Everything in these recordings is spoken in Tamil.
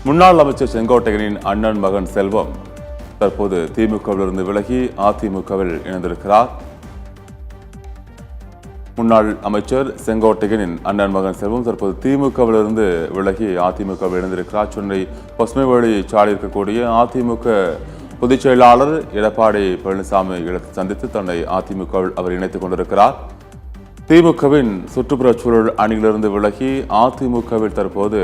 முன்னாள் அமைச்சர் செங்கோட்டையனின் அண்ணன் மகன் செல்வம் தற்போது திமுகவிலிருந்து விலகி அதிமுகவில் இணைந்திருக்கிறார். முன்னாள் அமைச்சர் செங்கோட்டையனின் அண்ணன் மகன் செல்வம் தற்போது திமுகவிலிருந்து விலகி அதிமுகவில் இணைந்திருக்கிறார். சென்னை பசுமைவழி சாலை இருக்கக்கூடிய அதிமுக பொதுச் செயலாளர் எடப்பாடி பழனிசாமி சந்தித்து தன்னை அதிமுகவில் அவர் இணைத்துக் கொண்டிருக்கிறார். திமுகவின் சுற்றுப்புற சூழல் அணியிலிருந்து விலகி அதிமுகவில் தற்போது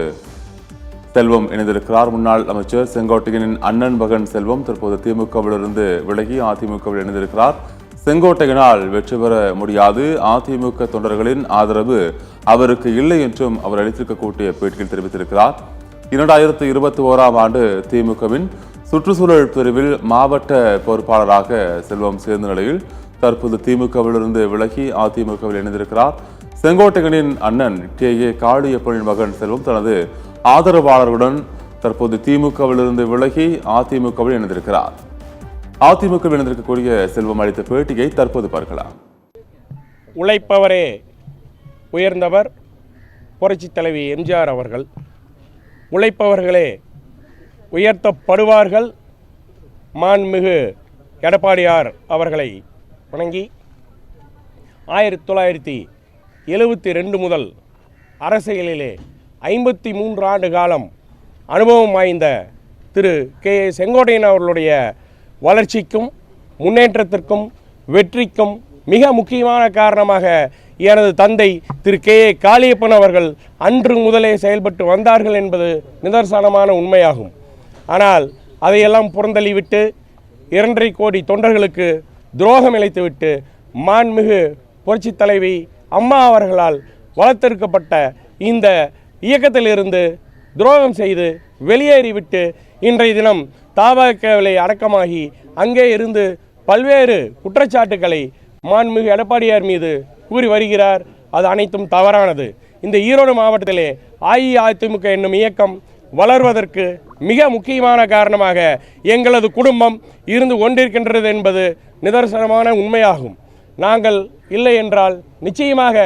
செல்வம் இணைந்திருக்கிறார். முன்னாள் அமைச்சர் செங்கோட்டையனின் அண்ணன் மகன் செல்வம் தற்போது திமுகவிலிருந்து விலகி அதிமுகவில் இணைந்திருக்கிறார். செங்கோட்டையனால் வெற்றி பெற முடியாது, அதிமுக தொண்டர்களின் ஆதரவு அவருக்கு இல்லை என்றும் அவர் அளித்திருக்கக்கூடிய பேட்டியில் தெரிவித்திருக்கிறார். 2021ஆம் ஆண்டு திமுகவின் சுற்றுச்சூழல் பிரிவில் மாவட்ட பொறுப்பாளராக செல்வம் சேர்ந்த நிலையில் தற்போது திமுகவிலிருந்து விலகி அதிமுகவில் இணைந்திருக்கிறார். செங்கோட்டையனின் அண்ணன் கே காளியப்பனின் மகன் செல்வம் தனது ஆதரவாளர்களுடன் தற்போது திமுகவிலிருந்து விலகி அதிமுகவில் இணைந்திருக்கிறார். அதிமுகவில் இணைந்திருக்கக்கூடிய செல்வம் அளித்த பேட்டியை தற்போது பார்க்கலாம். உழைப்பவரே உயர்ந்தவர் புரட்சித் தலைவி எம்ஜிஆர் அவர்கள். உழைப்பவர்களே உயர்த்தப்படுவார்கள். மாண்புமிகு எடப்பாடியார் அவர்களை வணங்கி 1972 முதல் அரசியலிலே 53 ஆண்டு காலம் அனுபவம் வாய்ந்த திரு கே செங்கோட்டையன் அவர்களுடைய வளர்ச்சிக்கும் முன்னேற்றத்திற்கும் வெற்றிக்கும் மிக முக்கியமான காரணமாக எனது தந்தை திரு கே காளியப்பன் அவர்கள் அன்று முதலே செயல்பட்டு வந்தார்கள் என்பது நிதர்சனமான உண்மையாகும். ஆனால் அதையெல்லாம் புறந்தள்ளிவிட்டு 2.5 கோடி தொண்டர்களுக்கு துரோகம் இழைத்துவிட்டு மாண்புமிகு புரட்சித் தலைவி அம்மா அவர்களால் வளர்த்தெடுக்கப்பட்ட இந்த இயக்கத்திலிருந்து துரோகம் செய்து வெளியேறிவிட்டு இன்றைய தினம் தாவகவிலே அடக்கமாகி அங்கே இருந்து பல்வேறு குற்றச்சாட்டுக்களை மாண்புமிகு எடப்பாடியார் மீது கூறி வருகிறார். அது அனைத்தும் தவறானது. இந்த ஈரோடு மாவட்டத்திலே அஇஅதிமுக என்னும் இயக்கம் வளர்வதற்கு மிக முக்கியமான காரணமாக எங்களது குடும்பம் இருந்து கொண்டிருக்கின்றது என்பது நிதர்சனமான உண்மையாகும். நாங்கள் இல்லை என்றால் நிச்சயமாக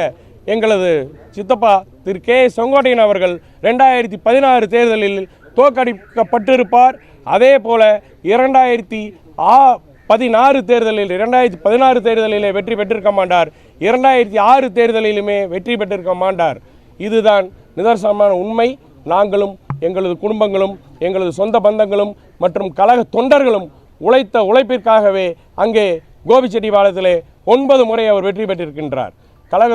எங்களது சித்தப்பா திரு கே செங்கோட்டையன் அவர்கள் 2016 தேர்தலில் தோற்கடிக்கப்பட்டிருப்பார். அதே போல 2016 தேர்தலிலே வெற்றி பெற்றிருக்க மாட்டார். 2006 தேர்தலிலுமே வெற்றி பெற்றிருக்க மாட்டார். இதுதான் நிதர்சனமான உண்மை. நாங்களும் எங்களது குடும்பங்களும் எங்களது சொந்த பந்தங்களும் மற்றும் கழக தொண்டர்களும் உழைத்த உழைப்பிற்காகவே அங்கே கோபிச்செட்டிப்பாளையத்திலே 9 முறை அவர் வெற்றி பெற்றிருக்கின்றார். கழக